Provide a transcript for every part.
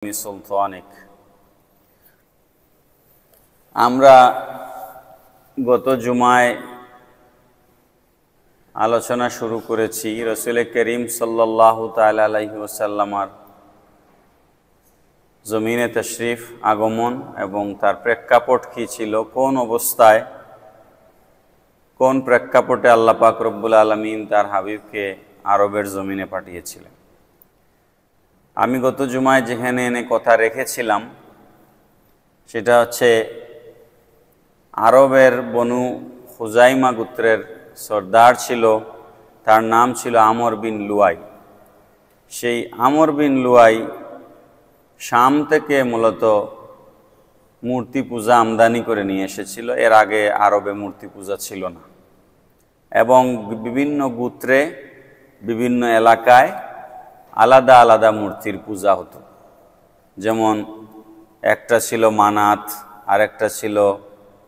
সুলতানিক। আমরা গত জুমায় আলোচনা শুরু করেছি রাসূল করিম সাল্লাল্লাহু তাআলা আলাইহি ওয়াসাল্লামের জমিনে তশরিফ আগমন এবং তার প্রেক্ষাপট কী ছিল, কোন অবস্থায় কোন প্রেক্ষাপটে আল্লাহ পাক রব্বুল আলামিন তার হাবিবকে আরবের জমিনে পাঠিয়েছিলেন। আমি গত জুমায় যেখানে এনে কথা রেখেছিলাম সেটা হচ্ছে আরবের বনু খুজাইমা গোত্রের সর্দার ছিল, তার নাম ছিল আমর বিন লুয়াই। সেই আমর বিন লুয়াই শাম থেকে মূলত মূর্তি পূজা আমদানি করে নিয়ে এসেছিল। এর আগে আরবে মূর্তি পূজা ছিল না এবং বিভিন্ন গোত্রে বিভিন্ন এলাকায় আলাদা আলাদা মূর্তির পূজা হতো। যেমন একটা ছিল মানাত, আরেকটা ছিল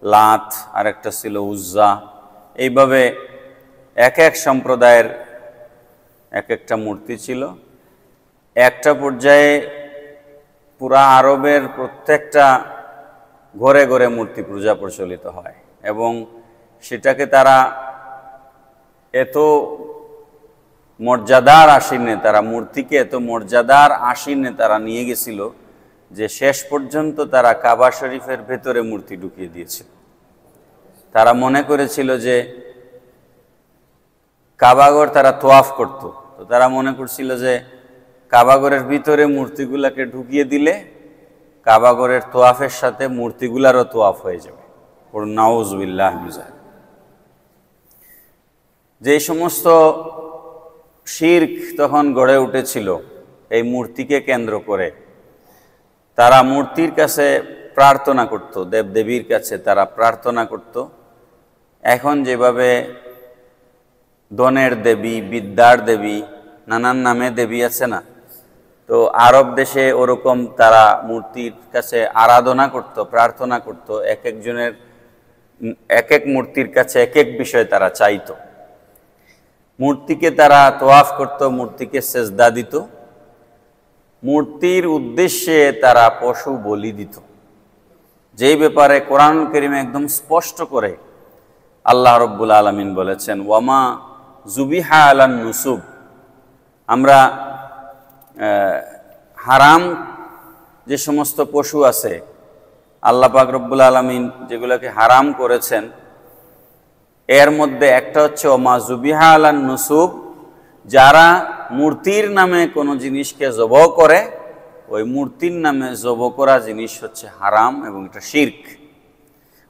লাত, আরেকটা ছিল উজ্জা। এইভাবে এক এক সম্প্রদায়ের এক একটা মূর্তি ছিল। একটা পর্যায়ে পুরা আরবের প্রত্যেকটা ঘরে ঘরে মূর্তি পূজা প্রচলিত হয় এবং সেটাকে তারা এত মর্যাদার আসীনে, তারা মূর্তিকে এত মর্যাদার আসীনে তারা নিয়ে গেছিল যে শেষ পর্যন্ত তারা কাবা শরীফের ভেতরে মূর্তি ঢুকিয়ে দিয়েছিল। তারা মনে করেছিল যে কাবাগর তারা তোয়াফ করত, তো তারা মনে করছিল যে কাবাগরের ভিতরে মূর্তিগুলাকে ঢুকিয়ে দিলে কাবাগরের তোয়াফের সাথে মূর্তিগুলারও তোয়াফ হয়ে যাবে। নাউজুবিল্লাহ। যে সমস্ত শিরক তখন গড়ে উঠেছিল এই মূর্তিকে কেন্দ্র করে, তারা মূর্তির কাছে প্রার্থনা করত, দেবদেবীর কাছে তারা প্রার্থনা করত। এখন যেভাবে ধনের দেবী, বিদ্যার দেবী, নানান নামে দেবী আছে না, তো আরব দেশে ওরকম তারা মূর্তির কাছে আরাধনা করত, প্রার্থনা করত। এক একজনের এক এক মূর্তির কাছে এক এক বিষয় তারা চাইত। মূর্তিকে তারা তোয়াফ করত, মূর্তিকে সেজদা দিত, মূর্তির উদ্দেশ্যে তারা পশু বলি দিত। যেই ব্যাপারে কোরআনুল কারীমে একদম স্পষ্ট করে আল্লাহ রব্বুল আলামিন বলেছেন, ওয়ামা জুবিহা আলান নুসুব। আমরা হারাম যে সমস্ত পশু আছে আল্লাহ পাক রব্বুল আলামিন যেগুলোকে হারাম করেছেন, এর মধ্যে একটা হচ্ছে ওমা জুবিহা আলান নুসুব। যারা মূর্তির নামে কোনো জিনিসকে জবহ করে, ওই মূর্তির নামে জবহ করা জিনিস হচ্ছে হারাম এবং এটা শিরক।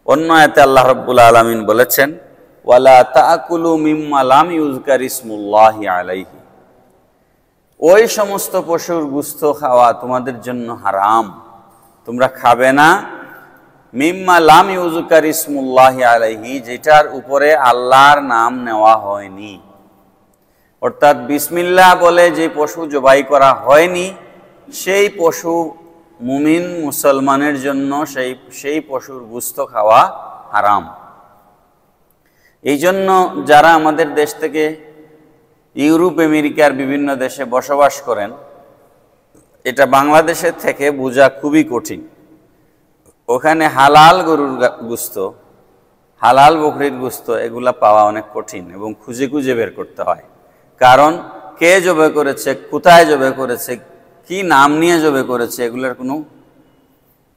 অন্য আয়াতে আল্লাহ রাব্বুল আলামিন বলেছেন, ওয়ালা তাকুলু মিম্মা লাম ইউযকার ইসমুল্লাহি আলাইহি। ওই সমস্ত পশুর গোশত খাওয়া তোমাদের জন্য হারাম, তোমরা খাবে না। মিম্মা লাম ইউযকার ইসমুল্লাহি আলাইহি, যেটার উপরে আল্লাহর নাম নেওয়া হয়নি। অর্থাৎ বিসমিল্লাহ বলে যে পশু জবাই করা হয়নি, সেই পশু মুমিন মুসলমানের জন্য সেই পশুর গোশত খাওয়া হারাম। এই জন্য যারা আমাদের দেশ থেকে ইউরোপ আমেরিকার বিভিন্ন দেশে বসবাস করেন, এটা বাংলাদেশের থেকে বোঝা খুবই কঠিন। ওখানে হালাল গরুর গোশত, হালাল বকরির গোশত এগুলা পাওয়া অনেক কঠিন এবং খুঁজে খুঁজে বের করতে হয়। কারণ কে জবে করেছে, কোথায় জবে করেছে, কি নাম নিয়ে জবে করেছে, এগুলোর কোনো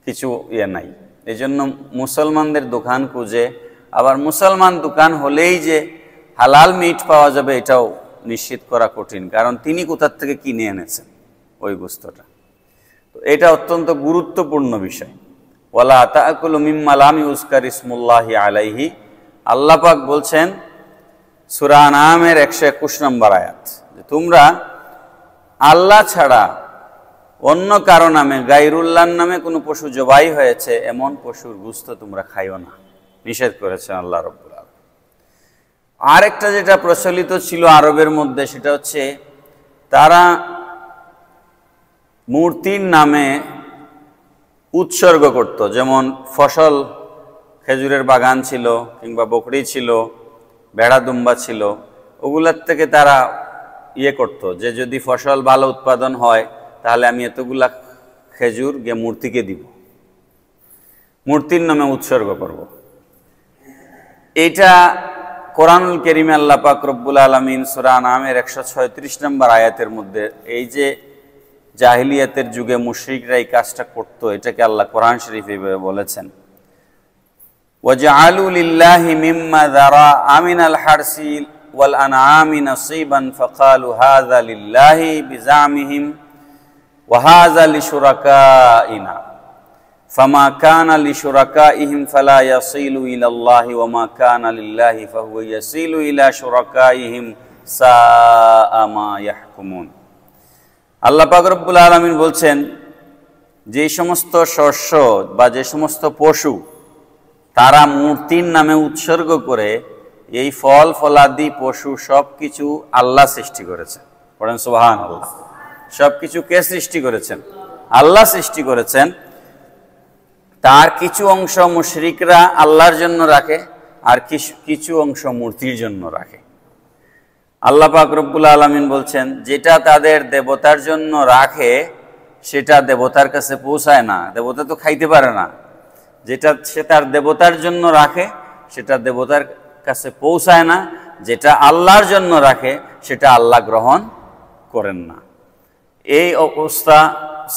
কিছু নাই। এই জন্য মুসলমানদের দোকান খুঁজে, আবার মুসলমান দোকান হলেই যে হালাল মিট পাওয়া যাবে এটাও নিশ্চিত করা কঠিন, কারণ তিনি কোথার থেকে কিনে এনেছেন ওই গোশতটা। তো এটা অত্যন্ত গুরুত্বপূর্ণ বিষয়। ওয়ালা তাকুলু মিম্মা লাম ইউযকার ইসমুল্লাহি আলাইহি। আল্লাহ পাক বলছেন সূরা আনআমের 121 নম্বর আয়াত, যে তোমরা আল্লাহ ছাড়া অন্য কারো নামে, গায়রুল্লাহর নামে কোনো পশু জবাই হয়েছে এমন পশুর গোশত তোমরা খাইও না, নিষেধ করেছেন আল্লাহ রাব্বুল আলামিন। আরেকটা যেটা প্রচলিত ছিল আরবের মধ্যে, সেটা হচ্ছে তারা মূর্তির নামে উৎসর্গ করত। যেমন ফসল, খেজুরের বাগান ছিল কিংবা বকরি ছিল, ভেড়া দুম্বা ছিল, ওগুলার থেকে তারা করত যে যদি ফসল ভালো উৎপাদন হয় তাহলে আমি এতগুলা খেজুর গিয়ে মূর্তিকে দিব, মূর্তির নামে উৎসর্গ করব। এটা কোরআনুল কারীমে আল্লাহ পাক রব্বুল আলামিন সূরা আনআমের 136 নম্বর আয়াতের মধ্যে এই যে জাহিলিয়াতের যুগে মুশরিকরা এই কাজটা করত, এটাকে আল্লাহ কোরআন শরীফে এভাবে বলেছেন, ওয়াজআলু লিল্লাহি মিম্মা যারাআ মিনাল হারসি ওয়াল আনআমি নাসীবান ফাকালু হাযা লিল্লাহি বিজামিহিম ওয়া হাযা লিশুরাকাইনা ফামা কানা লিশুরাকাইহিম ফালা ইয়াসিলু ইলাল্লাহি ওয়া মা কানা লিল্লাহি ফাহুয়া ইয়াসিলু ইলা শুরাকাইহিম সাআ মা ইয়াহকুমুন। আল্লাহ পাক রব্বুল আলামিন বলছেন, যে সমস্ত শস্য বা যে সমস্ত পশু তারা মূর্তির নামে উৎসর্গ করে, এই ফল ফলাদি পশু সব কিছু আল্লাহ সৃষ্টি করেছেন। পড়েন সুবহানাল্লাহ। সব কিছু কে সৃষ্টি করেছেন? আল্লাহ সৃষ্টি করেছেন। তার কিছু অংশ মুশরিকরা আল্লাহর জন্য রাখে, আর কিছু অংশ মূর্তির জন্য রাখে। আল্লাহ পাক রব্বুল আলামিন বলছেন, যেটা তাদের দেবতার জন্য রাখে সেটা দেবতার কাছে পৌঁছায় না, দেবতা তো খাইতে পারে না। যেটা সে তার দেবতার জন্য রাখে সেটা দেবতার কাছে পৌঁছায় না, যেটা আল্লাহর জন্য রাখে সেটা আল্লাহ গ্রহণ করেন না। এই অবস্থা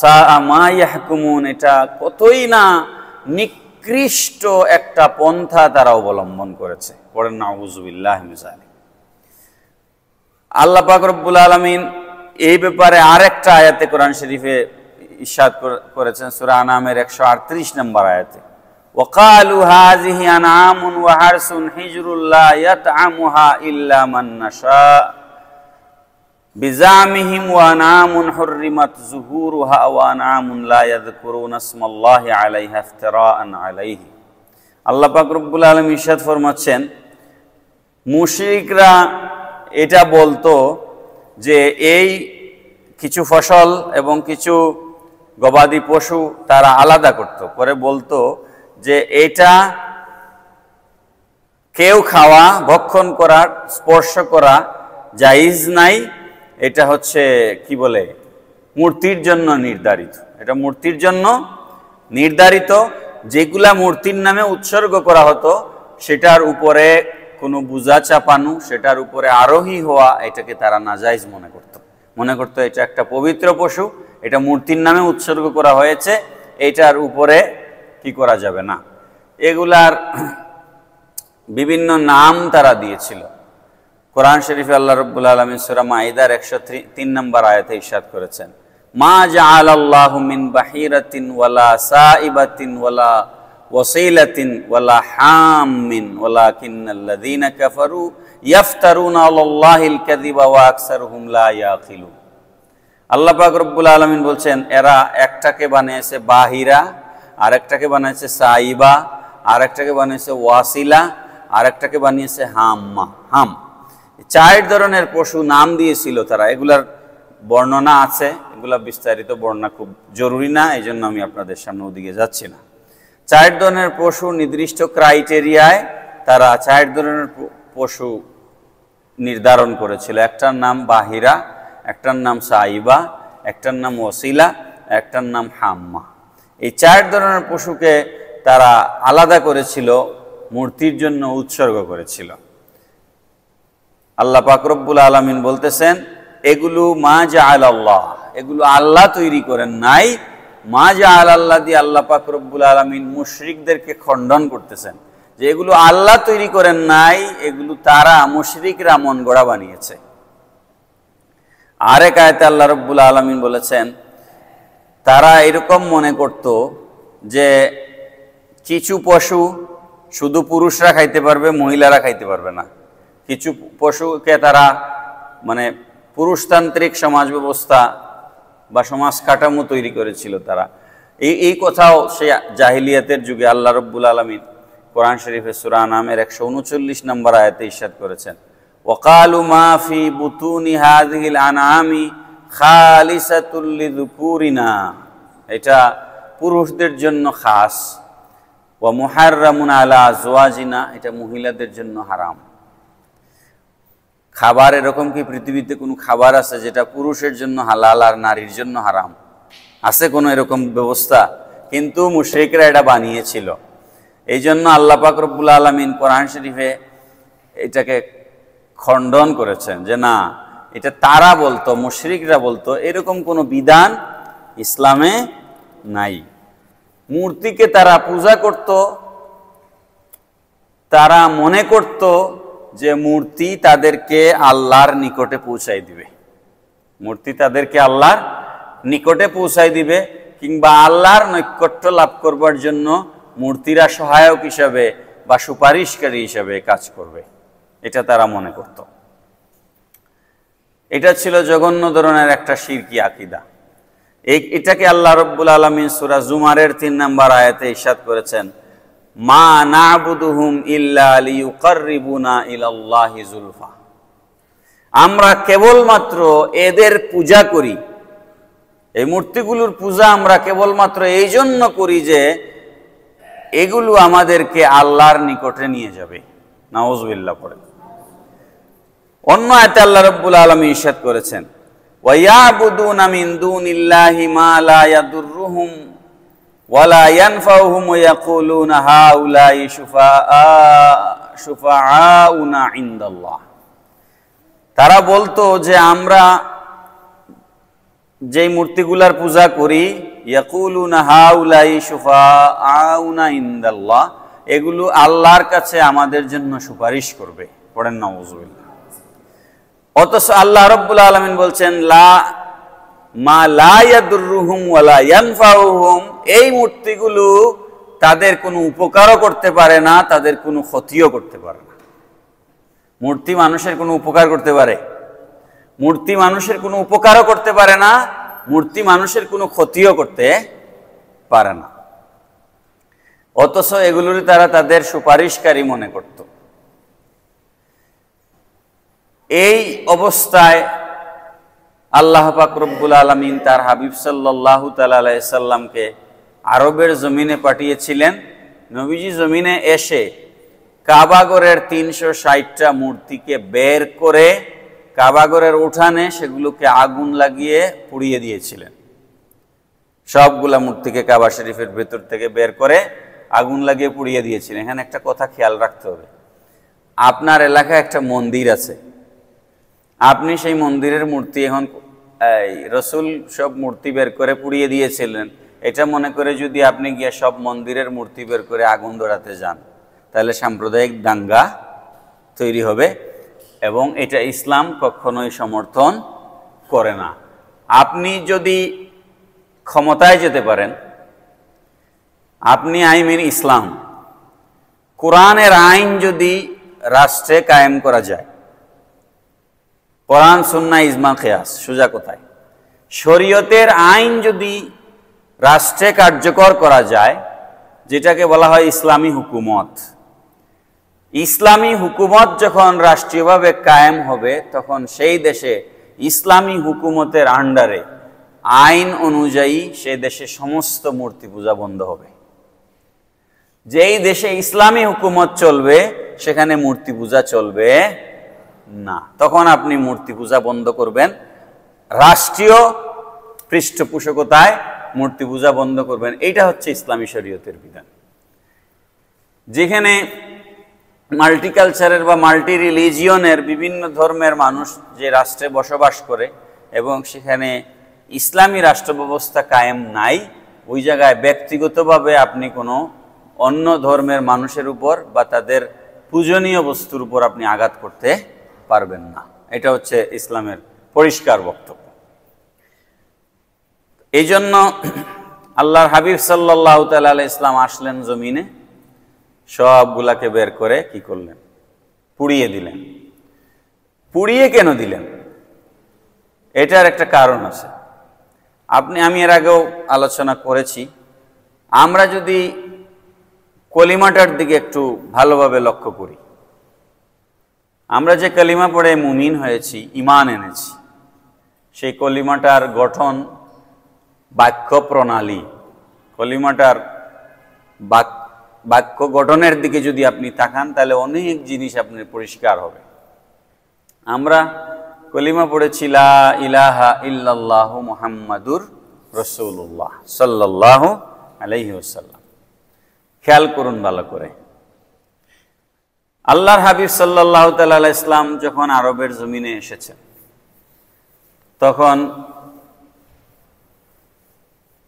সাআ মা ইয়াহকুমুন, এটা কতই না নিকৃষ্ট একটা পন্থা তারা অবলম্বন করেছে। পড়েন নাউযুবিল্লাহি মিন যালিক। আল্লাহ পাক রব্বুল আলামিন এই ব্যাপারে আরেকটা আয়াতে কোরআন শরীফে ইরশাদ করেছেন, সূরা আনআমের 138 নম্বর আয়াতে, ওয়াকালু হাযিহি আনআমুন ওয়া হারসুন হিজরুল লা ইয়াতআমুহা ইল্লা মান নাশা বিজামিহিম ওয়া আনআমুন হুররিমাত যুহুরুহা ওয়া আনআমুন লা ইয়াযকুরুনা ইসমাল্লাহি আলাইহা ইফতিরাআন আলাইহি। আল্লাহ পাক রব্বুল আলামিন ইরশাদ ফরমাচ্ছেন, মুশরিকরা এটা বলতো যে এই কিছু ফসল এবং কিছু গবাদি পশু তারা আলাদা করত, করে বলতো যে এটা কেউ খাওয়া, ভক্ষণ করার, স্পর্শ করা জায়েজ নাই, এটা হচ্ছে কি বলে মূর্তির জন্য নির্ধারিত। এটা মূর্তির জন্য নির্ধারিত। যেগুলা মূর্তির নামে উৎসর্গ করা হতো সেটার উপরে কোনো বোঝা চাপানো, সেটার উপরে আরোহী হওয়া, এটাকে তারা নাজায়েজ মনে করত এটা একটা পবিত্র পশু, এটা মূর্তির নামে উৎসর্গ করা হয়েছে, এটার উপরে কি করা যাবে না। এগুলার বিভিন্ন নাম তারা দিয়েছিল। কোরআন শরীফে আল্লাহ রাব্বুল আলামিন সূরা মাইদার 103 নম্বর আয়াতে ইরশাদ করেছেন, মা জাআলাল্লাহু মিন বাহিরাতিন ওয়ালা সাইবাতিন ওয়ালা ওয়াসিলাতিন ওয়ালা হামিন ওয়ালাকিন্নাল্লাযীনা কাফারু ইফতারুনা আলাল্লাহিল কাযিবা ওয়া আকসারুহুম লা ইয়াকিলুন। আল্লাহ পাক রব্বুল আলামিন বলছেন, এরা একটাকে বানিয়েছে বাহিরা, আরেকটাকে বানিয়েছে সাইবা, আরেকটাকে বানিয়েছে ওয়াসিলা, আরেকটাকে বানিয়েছে হাম। 4 ধরনের পশু নাম দিয়েছিল তারা। এগুলার বর্ণনা আছে, এগুলা বিস্তারিত বর্ণনা খুব জরুরি না, এই জন্য আমি আপনাদের সামনে ওদিকে যাচ্ছি না। 4 ধরনের পশু নির্দিষ্ট ক্রাইটেরিয়ায় তারা 4 ধরনের পশু নির্ধারণ করেছিল। একটার নাম বাহিরা, একটার নাম সাইবা, একটার নাম ওসিলা, একটার নাম হাম্মা। এই 4 ধরনের পশুকে তারা আলাদা করেছিল, মূর্তির জন্য উৎসর্গ করেছিল। আল্লাহ পাক রব্বুল আলামিন বলতেছেন, এগুলো মা জাআলাল্লাহ, এগুলো আল্লাহ তৈরি করেন নাই। মা জাআলাল্লাহ দিয়ে আল্লাহ পাক রব্বুল আলামিন মুশরিকদেরকে খণ্ডন করতেছেন যে এগুলো আল্লাহ তৈরি করেন নাই, এগুলো তারা মুশরিকরা মন গড়া বানিয়েছে। আরেক আয়াতে আল্লাহ রব্বুল আলামিন বলেছেন, তারা এরকম মনে করত যে কিছু পশু শুধু পুরুষরা খাইতে পারবে, মহিলারা খাইতে পারবে না। কিছু পশুকে তারা মানে পুরুষতান্ত্রিক সমাজ ব্যবস্থা বা সমাজ কাঠামো তৈরি করেছিল তারা। এই কথাও সে জাহিলিয়াতের যুগে আল্লাহ রব্বুল আলামিন কোরআন শরীফে সূরা আনআমের 139 নম্বর আয়াতে ইরশাদ করেছেন, ওয়াকালু মা ফি বুতুনি হাযিহিল আনআমি খালিসাতুল লিযুকুরিনা, এটা পুরুষদের জন্য খাস, ওয়া মুহাররামুন আলা আজওয়াজিনা, এটা মহিলাদের জন্য হারাম। খাবার এরকম কি পৃথিবীতে কোনো খাবার আছে যেটা পুরুষের জন্য হালাল আর নারীর জন্য হারাম? আছে কোনো এরকম ব্যবস্থা? কিন্তু মুশরিকরা এটা বানিয়েছিল। এই জন্য আল্লাহ পাক রব্বুল আলামিন কোরআন শরীফে এটাকে খণ্ডন করেছেন যে না, এটা তারা বলতো, মুশরিকরা বলতো, এরকম কোনো বিধান ইসলামে নাই। মূর্তিকে তারা পূজা করত, তারা মনে করত যে মূর্তি তাদেরকে আল্লাহর নিকটে পৌঁছাই দিবে, মূর্তি তাদেরকে আল্লাহর নিকটে পৌঁছাই দিবে, কিংবা আল্লাহর নৈকট্য লাভ করবার জন্য মূর্তিরা সহায়ক হিসাবে বা সুপারিশকারী হিসাবে কাজ করবে, এটা তারা মনে করত। এটা ছিল জঘন্য ধরনের একটা শিরকি আকীদা। এটাকে আল্লাহ রাব্বুল আলামিন সূরা জুমারের 3 নম্বর আয়াতে ইরশাদ করেছেন, মা না'বুদুহুম ইল্লা লিয়ুকাররিবুনা ইলাল্লাহি যুলফা। আমরা কেবলমাত্র এদের পূজা করি, এই মূর্তিগুলোর পূজা আমরা কেবলমাত্র এই জন্য করি যে এগুলো আমাদেরকে আল্লাহর নিকটে নিয়ে যাবে। নাউযুবিল্লাহ পড়ে। অন্য আয়াতে আল্লাহ রাব্বুল আলামিন ইরশাদ করেছেন, ওয়া ইয়াবুদুনা মিন দুনিল্লাহি মা লা ইয়াদুররুহুম ওয়া লা ইয়ানফাউহুম ওয়া ইয়াকুলুনা হাউলাই শুফাআউনা ইনদাল্লাহ। তারা বলতো যে আমরা যেই মূর্তিগুলার পূজা করি, ইয়াকুলুনা হাউলাই শুফাআউনা ইনদাল্লাহ, এগুলো আল্লাহর কাছে আমাদের জন্য সুপারিশ করবে। পড়েন নাউযুবিল্লাহ। অথচ আল্লাহ রাব্বুল আলামিন বলছেন, মা লা ইয়াদুররুহুম ওয়া লা ইয়ানফাউহুম, এই মূর্তিগুলো তাদের কোনো উপকারও করতে পারে না, তাদের কোনো ক্ষতিও করতে পারে না। মূর্তি মানুষের কোনো উপকার করতে পারে? মূর্তি মানুষের কোনো উপকারও করতে পারে না, মূর্তি মানুষের কোনো ক্ষতিও করতে পারে না। অথচ এগুলোর তারা তাদের সুপারিশকারী মনে করত। এই অবস্থায় আল্লাহ পাক রব্বুল আলামিন তার হাবিব সাল্লাল্লাহু তাআলা আলাইহি সাল্লামকে আরবের জমিনে পাঠিয়েছিলেন। নবীজি জমিনে এসে কাবাগরের 360টা মূর্তিকে বের করে কাবাগরের উঠানে সেগুলোকে আগুন লাগিয়ে পুড়িয়ে দিয়েছিলেন। সবগুলা মূর্তিকে কাবা শরীফের ভেতর থেকে বের করে আগুন লাগিয়ে পুড়িয়ে দিয়েছিলেন। এখানে একটা কথা খেয়াল রাখতে হবে, আপনার এলাকায় একটা মন্দির আছে, আপনি সেই মন্দিরের মূর্তি এখন রসুল সব মূর্তি বের করে পুড়িয়ে দিয়েছিলেন, এটা মনে করে যদি আপনি গিয়ে সব মন্দিরের মূর্তি বের করে আগুন ধরাতে যান, তাহলে সাম্প্রদায়িক দাঙ্গা তৈরি হবে এবং এটা ইসলাম কখনোই সমর্থন করে না। আপনি যদি ক্ষমতায় যেতে পারেন, আপনি ইসলাম, কোরআনের আইন যদি রাষ্ট্রে কায়েম করা যায়, কোরআন সুন্নাহ ইজমা কিয়াস সোজা কোথায়, শরীয়তের আইন যদি রাষ্ট্রে কার্যকর করা যায়, যেটাকে বলা হয় ইসলামী হুকুমত, ইসলামী হুকুমত যখন রাষ্ট্রীয়ভাবে কায়েম হবে, তখন সেই দেশে ইসলামী হুকুমতের আন্ডারে আইন অনুযায়ী সে দেশে সমস্ত মূর্তি পূজা বন্ধ হবে। যেই দেশে ইসলামী হুকুমত চলবে সেখানে মূর্তি পূজা চলবে না। তখন আপনি মূর্তি পূজা বন্ধ করবেন, রাষ্ট্রীয় পৃষ্ঠপোষকতায় মূর্তি পূজা বন্ধ করবেন। এইটা হচ্ছে ইসলামী শরীয়তের বিধান। যেখানে মাল্টিকালচারের বা মাল্টি রিলিজিয়নের বিভিন্ন ধর্মের মানুষ যে রাষ্ট্রে বসবাস করে এবং সেখানে ইসলামী রাষ্ট্র ব্যবস্থা কায়েম নাই, ওই জায়গায় ব্যক্তিগতভাবে আপনি কোনো অন্য ধর্মের মানুষের উপর বা তাদের পূজনীয় বস্তুর উপর আপনি আঘাত করতে পারবেন না। এটা হচ্ছে ইসলামের পরিষ্কার বক্তব্য। এই জন্য আল্লাহর হাবিব সাল্লাল্লাহু তাআলা আলাইহি ইসলাম আসলেন জমিনে, সবগুলাকে বের করে কি করলেন? পুড়িয়ে দিলেন। পুড়িয়ে কেন দিলেন? এটার একটা কারণ আছে। আমি এর আগেও আলোচনা করেছি। আমরা যদি কলিমাটার দিকে একটু ভালোভাবে লক্ষ্য করি, আমরা যে কলিমা পড়ে মুমিন হয়েছি, ঈমান এনেছি, সেই কলিমাটার গঠন, বাক্য প্রণালী, কলিমাটার বাক্য গঠনের দিকে যদি আপনি তাকান, তাহলে অনেক জিনিস আপনার পরিষ্কার হবে। আমরা কলিমা পড়েছি লা ইলাহা ইল্লাল্লাহু মুহাম্মাদুর রাসূলুল্লাহ সাল্লাল্লাহু আলাইহি ওয়াসাল্লাম। খেয়াল করুন ভালো করে, আল্লাহর হাবিব সাল্লাল্লাহু তাআলা আলাইহিস সাল্লাম যখন আরবের জমিনে এসেছেন, তখন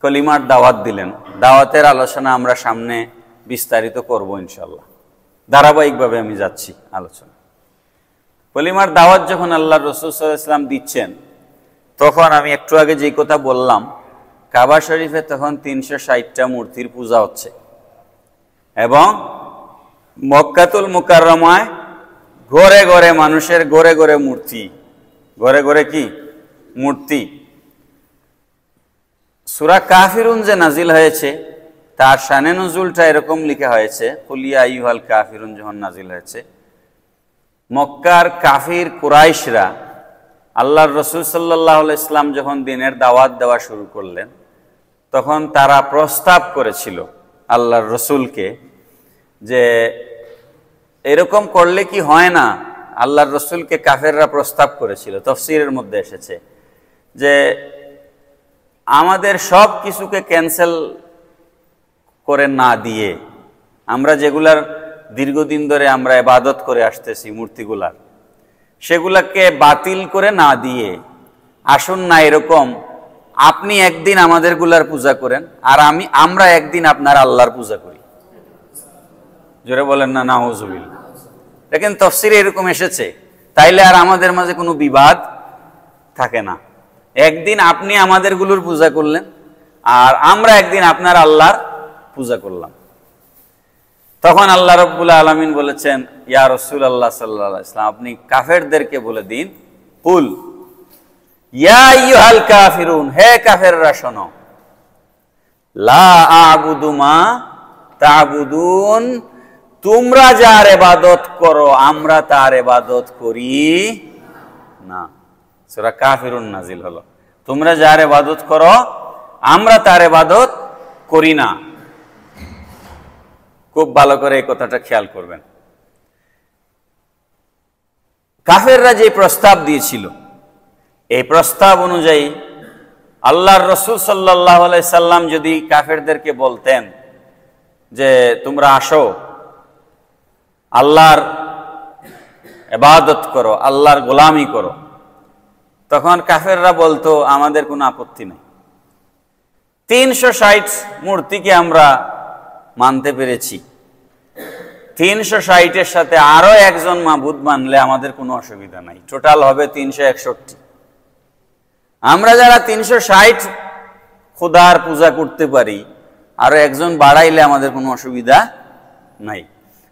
কলিমার দাওয়াত দিলেন। দাওয়াতের আলোচনা আমরা সামনে বিস্তারিত করব ইনশাআল্লাহ, ধারাবাহিকভাবে আমি যাচ্ছি আলোচনা। কলিমার দাওয়াত যখন আল্লাহর রাসূল সাল্লাল্লাহু আলাইহি ওয়াসাল্লাম দিচ্ছেন, তখন আমি একটু আগে যে কথা বললাম, কাবা শরীফে তখন 360টা মূর্তির পূজা হচ্ছে, এবং মক্কাতুল মুকাররমায় ঘরে ঘরে মানুষের ঘরে ঘরে মূর্তি, ঘরে ঘরে কি মূর্তি। সূরা কাফিরুন যে নাজিল হয়েছে, তার শানে নুজুলটা এরকম লিখা হয়েছে, কুল ইয়া আইয়ুহাল কাফিরুন যখন নাজিল হয়েছে, মক্কার কাফির কুরাইশরা আল্লাহর রাসূল সাল্লাল্লাহু আলাইহি ওয়াসাল্লাম যখন দ্বীনের দাওয়াত দেওয়া শুরু করলেন, তখন তারা প্রস্তাব করেছিল আল্লাহর রাসূলকে যে এরকম করলে কি হয় না। আল্লাহর রাসূলকে কাফেররা প্রস্তাব করেছিল, তাফসীরের মধ্যে এসেছে যে আমাদের সব কিছুকে ক্যান্সেল করে না দিয়ে, আমরা যেগুলার দীর্ঘদিন ধরে আমরা ইবাদত করে আসতেছি মূর্তিগুলার, সেগুলাকে বাতিল করে না দিয়ে আসুন না এরকম আপনি একদিন আমাদের গুলার পূজা করেন, আর আমরা একদিন আপনার আল্লাহর পূজা করি। জোরে বলেন না নাউজুবিল্লাহ। দেখেন তাফসীরে এরকম এসেছে, তাইলে আর আমাদের মাঝে কোনো বিবাদ থাকে না। একদিন আপনি আমাদের গুলোর পূজা করলেন, আর আমরা একদিন আপনার আল্লাহর পূজা করলাম। তখন আল্লাহ রাব্বুল আলামিন বলেছেন, ইয়া রাসূলুল্লাহ সাল্লাল্লাহু আলাইহি ওয়াসাল্লাম, আপনি কাফেরদেরকে বলে দিন, কুল ইয়া আইয়ুহাল কাফিরুন, হে কাফেররা শোনো, লা আ'বুদু মা তা'বুদুন, তোমরা যার ইবাদত করো আমরা তার ইবাদত করি না। সূরা কাফিরুন নাজিল হলো, তোমরা যার ইবাদত করো আমরা তার ইবাদত করি না। খুব ভালো করে এই কথাটা খেয়াল করবেন। কাফেররা যে প্রস্তাব দিয়েছিল, এই প্রস্তাব অনুযায়ী আল্লাহর রাসূল সাল্লাল্লাহু আলাইহি সাল্লাম যদি কাফেরদেরকে বলতেন যে তোমরা আসো আল্লাহর ইবাদত করো, আল্লাহর গোলামি করো, তখন কাফেররা বলতো আমাদের কোনো আপত্তি নেই। 360 মূর্তিকে আমরা মানতে পেরেছি, 360-এর সাথে আরো একজন মাবুদ মানলে আমাদের কোনো অসুবিধা নাই, টোটাল হবে 361। আমরা যারা 360 খোদার পূজা করতে পারি, আরো একজন বাড়াইলে আমাদের কোনো অসুবিধা নাই।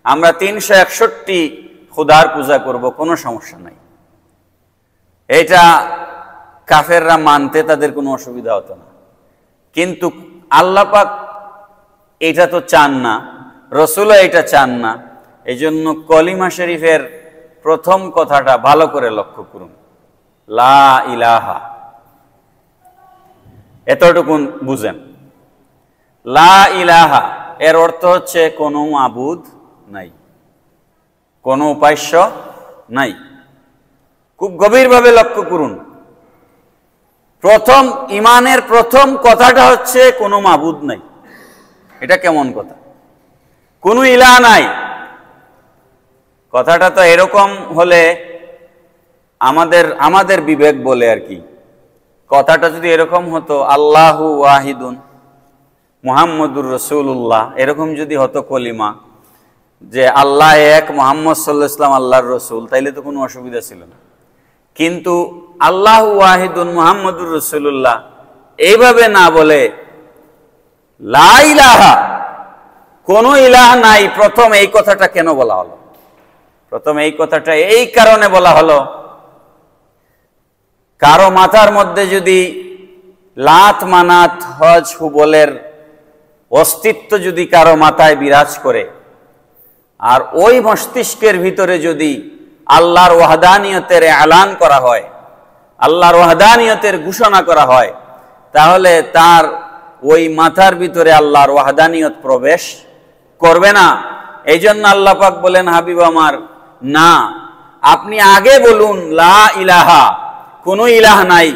আমরা 361 খোদার পূজা করব, কোনো সমস্যা নাই। এটা কাফেররা মানতে তাদের কোনো অসুবিধা হতো না। কিন্তু আল্লাহ পাক এটা তো চান না, রাসূলও এটা চান না। এই জন্য কলিমা শরীফের প্রথম কথাটা ভালো করে লক্ষ্য করুন, লা ইলাহা, এতটুকুন বুঝেন। লা ইলাহা এর অর্থ হচ্ছে কোনো মাবুদ নাই, কোনো উপাস্য নাই। খুব গভীরভাবে লক্ষ্য করুন, প্রথম ইমানের প্রথম কথাটা হচ্ছে কোনো মাবুদ নাই। এটা কেমন কথা? কোনো ইলাহ নাই। কথাটা তো এরকম হলে আমাদের বিবেক বলে আর কি, কথাটা যদি এরকম হতো আল্লাহু ওয়াহিদুন মুহাম্মদুর রাসূলুল্লাহ, এরকম যদি হতো কলিমা, যে আল্লাহ এক, মুহাম্মদ সাল্লাল্লাহু আলাইহি ওয়াসাল্লাম আল্লাহর রাসূল, তাইলে তো কোনো অসুবিধা ছিল না। কিন্তু আল্লাহু ওয়াহিদুন মুহাম্মদুর রাসূলুল্লাহ এইভাবে না বলে লা ইলাহা, কোনো ইলাহ নাই, প্রথম এই কথাটা কেন বলা হলো? প্রথম এই কথাটা এই কারণে বলা হলো, কারো মাথার মধ্যে যদি লাত মানাত হজ হুবলের অস্তিত্ব যদি কারো মাথায় বিরাজ করে, আর ওই মস্তিষ্কের ভিতরে যদি আল্লাহর ওয়াহদানিয়তের এলান করা হয়, আল্লাহর ওয়াহদানিয়তের ঘোষণা করা হয়, তাহলে তার ওই মাথার ভিতরে আল্লাহর ওয়াহদানিয়ত প্রবেশ করবে না। এই জন্য আল্লাহ পাক বলেন, হাবিব আমার, না, আপনি আগে বলুন লা ইলাহা, কোনো ইলাহ নাই,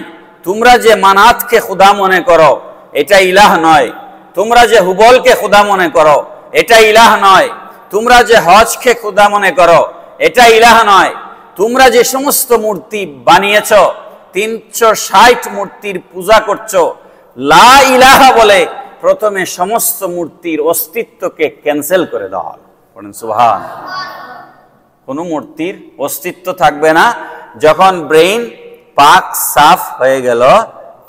তোমরা যে মানাতকে খুদা মনে করো এটা ইলাহ নয়, তোমরা যে হুবলকে খুদা মনে করো এটা ইলাহ নয়, তোমরা যে হজকে খুদা মনে করো এটা ইলাহ নয়, তোমরা যে সমস্ত মূর্তি বানিয়েছ 360 মূর্তির পূজা করছো, লা ইলাহা বলে প্রথমে সমস্ত মূর্তির অস্তিত্বকে ক্যান্সেল করে দেওয়া হলো। বলেন সুবহানাল্লাহ। কোনো মূর্তির অস্তিত্ব থাকবে না। যখন ব্রেইন পাক সাফ হয়ে গেল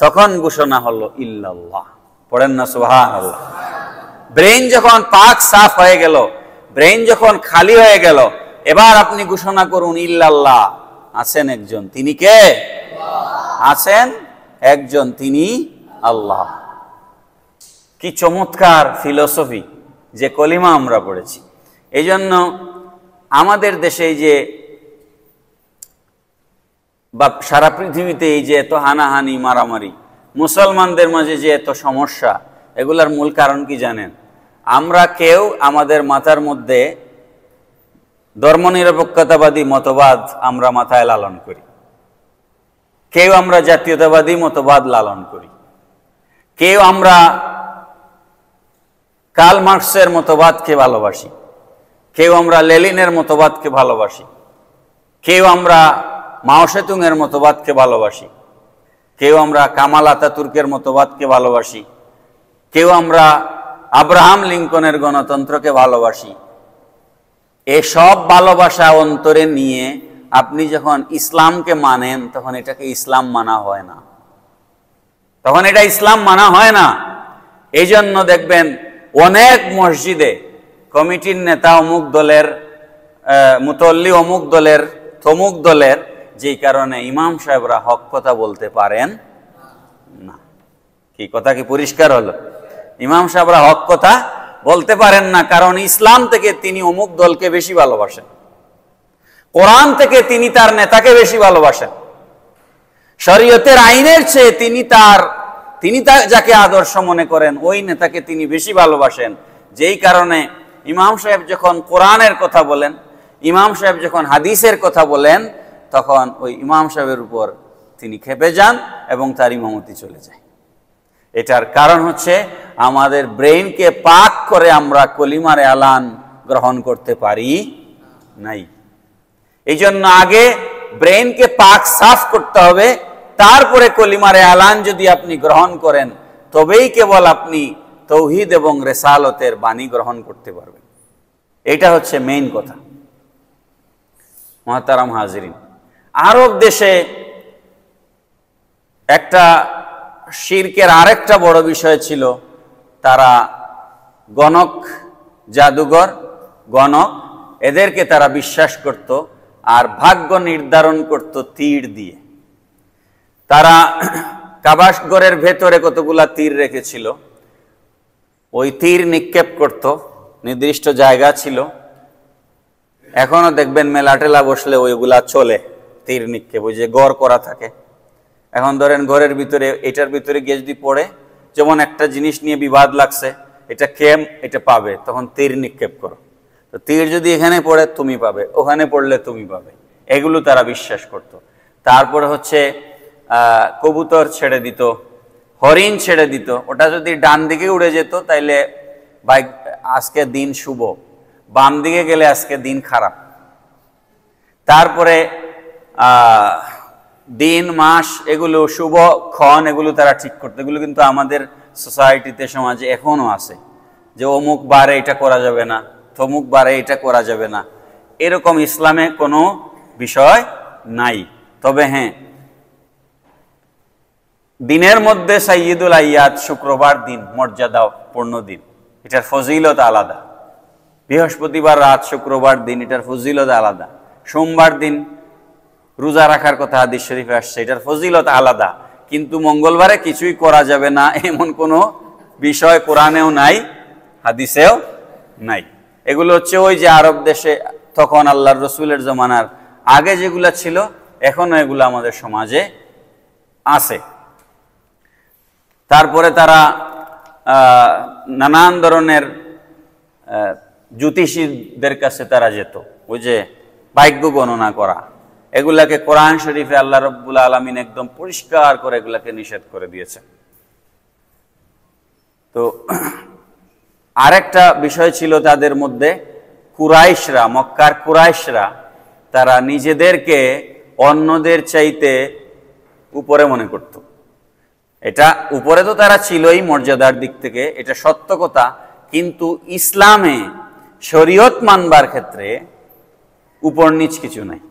তখন ঘোষণা হলো ইল্লাল্লাহ। পড়েন না সুবহানাল্লাহ। ব্রেইন যখন পাক সাফ হয়ে গেল, ব্রেইন যখন খালি হয়ে গেল, এবার আপনি ঘোষণা করুন ইল্লাল্লাহ। আছেন একজন, তিনি কে? আছেন একজন, তিনি আল্লাহ। কি চমৎকার ফিলোসফি যে কলিমা আমরা পড়েছি। এই জন্য আমাদের দেশে যে বা সারা পৃথিবীতে এই যে এত হানাহানি মারামারি, মুসলমানদের মাঝে যে এত সমস্যা, এগুলার মূল কারণ কি জানেন? আমরা কেউ আমাদের মাথার মধ্যে ধর্মনিরপেক্ষতাবাদী মতবাদ আমরা মাথায় লালন করি, কেউ আমরা জাতীয়তাবাদী মতবাদ লালন করি, কেউ আমরা কার্ল মার্কসের মতবাদকে ভালোবাসি, কেউ আমরা লেনিনের মতবাদকে ভালোবাসি, কেউ আমরা মাও সেতুংয়ের মতবাদকে ভালোবাসি, কেউ আমরা কামাল আতাতুর্কের মতবাদকে ভালোবাসি, কেউ আমরা আব্রাহাম লিঙ্কনের গণতন্ত্রকে ভালোবাসি। এসব ভালোবাসা অন্তরে নিয়ে আপনি যখন ইসলামকে মানেন তখন এটাকে ইসলাম মানা হয় না, তখন এটা ইসলাম মানা হয় না। এই জন্য দেখবেন অনেক মসজিদে কমিটির নেতা অমুক দলের, মুতল্লি অমুক দলের, তমুক দলের, যেই কারণে ইমাম সাহেবরা হক কথা বলতে পারেন না। কি কথা কি পরিষ্কার হলো? ইমাম সাহেবরা হক কথা বলতে পারেন না, কারণ ইসলাম থেকে তিনি অমুক দলকে বেশি ভালোবাসেন, কোরআন থেকে তিনি তার নেতাকে বেশি ভালোবাসেন, শরীয়তের আইনের চেয়ে তিনি যাকে আদর্শ মনে করেন ওই নেতাকে তিনি বেশি ভালোবাসেন। যেই কারণে ইমাম সাহেব যখন কোরআনের কথা বলেন, ইমাম সাহেব যখন হাদিসের কথা বলেন, তখন ওই ইমাম সাহেবের উপর তিনি খেপে যান এবং তার ইমামতি চলে যায়। এটার কারণ হচ্ছে আমাদের ব্রেইনকে পাক করে আমরা কলিমার এলান গ্রহণ করতে পারি নাই। এই জন্য আগে ব্রেইনকে পাক সাফ করতে হবে, তারপরে কলিমার এলান যদি আপনি গ্রহণ করেন তবেই কেবল আপনি তৌহিদ এবং রেসালতের বাণী গ্রহণ করতে পারবেন। এটা হচ্ছে মেইন কথা। মুহতারাম হাজিরিন, আরব দেশে একটা শিরকের আরেকটা বড় বিষয় ছিল, তারা গণক, জাদুঘর, গণক, এদেরকে তারা বিশ্বাস করত আর ভাগ্য নির্ধারণ করত তীর দিয়ে। তারা কাবাসঘরের ভেতরে কতগুলা তীর রেখেছিল, ওই তীর নিক্ষেপ করত, নির্দিষ্ট জায়গা ছিল। এখনো দেখবেন মেলা টেলা বসলে ওইগুলা চলে, তীর নিক্ষেপ, ওই যে গড় করা থাকে। এখন ধরেন ঘরের ভিতরে, এটার ভিতরে গিয়ে যদি পড়ে, যেমন একটা জিনিস নিয়ে বিবাদ লাগছে, এটা কেম, এটা পাবে, তখন তীর নিক্ষেপ করো। তো তীর যদি এখানে পড়ে তুমি পাবে, ওখানে পড়লে তুমি পাবে, এগুলো তারা বিশ্বাস করত। তারপরে হচ্ছে কবুতর ছেড়ে দিত, হরিণ ছেড়ে দিত, ওটা যদি ডান দিকে উড়ে যেত তাইলে আজকে দিন শুভ, বাম দিকে গেলে আজকে দিন খারাপ। তারপরে দিন, মাস, এগুলো শুভ ক্ষণ, এগুলো তারা ঠিক করতো। এগুলো কিন্তু আমাদের সোসাইটিতে, সমাজে এখনো আছে, যে অমুক বারে এটা করা যাবে না, তমুক বারে এটা করা যাবে না, এরকম ইসলামে কোনো বিষয় নাই। তবে হ্যাঁ, দিনের মধ্যে সাইয়্যিদুল আইয়াদ শুক্রবার দিন মর্যাদাপূর্ণ দিন, এটার ফজিলত আলাদা। বৃহস্পতিবার রাত, শুক্রবার দিন, এটার ফজিলত আলাদা। সোমবার দিন রোজা রাখার কথা হাদিস শরীফে আসছে, এটার ফজিলত আলাদা। কিন্তু মঙ্গলবারে কিছুই করা যাবে না এমন কোনো বিষয় কোরআনেও নাই, হাদিসেও নাই। এগুলো হচ্ছে ওই যে আরব দেশে তখন আল্লাহর রসুলের জমানার আগে যেগুলা ছিল, এখনো এগুলো আমাদের সমাজে আছে। তারপরে তারা নানান ধরনের জ্যোতিষীদের কাছে তারা যেত, ওই যে ভাগ্য গণনা করা, এগুলাকে কোরআন শরীফে আল্লাহ রাব্বুল আলামিন একদম পরিষ্কার করে এগুলাকে নিষেধ করে দিয়েছেন। তো আরেকটা বিষয় ছিল তাদের মধ্যে, কুরাইশরা, মক্কার কুরাইশরা, তারা নিজেদেরকে অন্যদের চাইতে উপরে মনে করত। এটা উপরে তো তারা ছিলই মর্যাদার দিক থেকে, এটা সত্য কথা, কিন্তু ইসলামে শরীয়ত মানবার ক্ষেত্রে উপর নিচ কিছু নাই।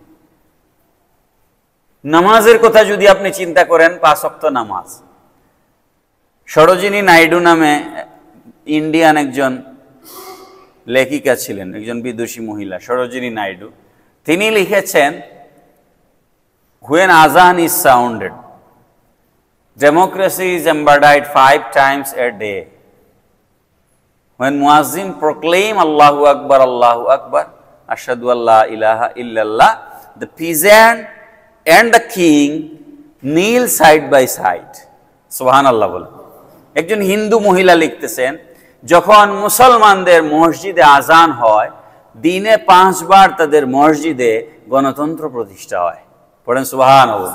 নামাজের কথা যদি আপনি চিন্তা করেন, 5 ওয়াক্ত নামাজ, সরোজিনী নাইডু নামে ইন্ডিয়ান একজন লেখিকা ছিলেন, একজন বিদুষী মহিলা, সরোজিনী নাইডু, তিনি লিখেছেন, when azan is sounded, democracy is embodied 5 times a day. When muazzin proclaim Allahu Akbar, ashhadu an la ilaha illallah, the peasant and the king kneel side by side. সুবহানাল্লাহ বলে একজন হিন্দু মহিলা লিখতেছেন, যখন মুসলমানদের মসজিদে আজান হয়, দিনে 5 বার তাদের মসজিদে গণতন্ত্র প্রতিষ্ঠা হয়। পড়েন সুবহানাল্লাহ।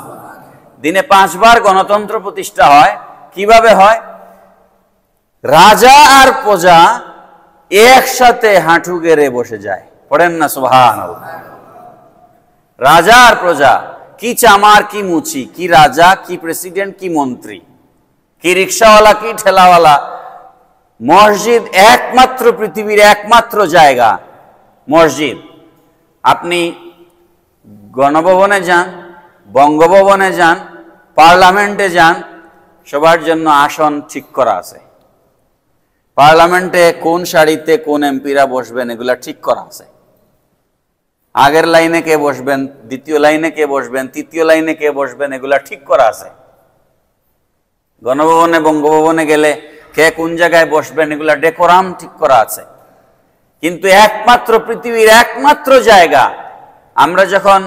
দিনে 5 বার গণতন্ত্র প্রতিষ্ঠা হয়। কিভাবে হয়? রাজা আর প্রজা একসাথে হাঁটু গেড়ে বসে যায়। পড়েন না সুবহানাল্লাহ। রাজা আর প্রজা, কি চামার কি মুচি, কি রাজা কি প্রেসিডেন্ট কি মন্ত্রী, কি রিক্সাওয়ালা কি ঠেলাওয়ালা, মসজিদ একমাত্র পৃথিবীর একমাত্র জায়গা মসজিদ। আপনি গণভবনে যান, বঙ্গভবনে যান, পার্লামেন্টে যান, সবার জন্য আসন ঠিক করা আছে। পার্লামেন্টে কোন সারিতে কোন এমপিরা বসবেন এগুলা ঠিক করা আছে। আগের লাইনে কে বসবেন, দ্বিতীয় লাইনে কে বসবেন, তৃতীয় লাইনে কে বসবেন, এগুলা ঠিক করা আছে। গণভবনে বঙ্গভবনে গেলে কে কোন জায়গায় বসবেন এগুলা ডেকোরাম ঠিক করা আছে। কিন্তু একমাত্র পৃথিবীর একমাত্র জায়গা, আমরা যখন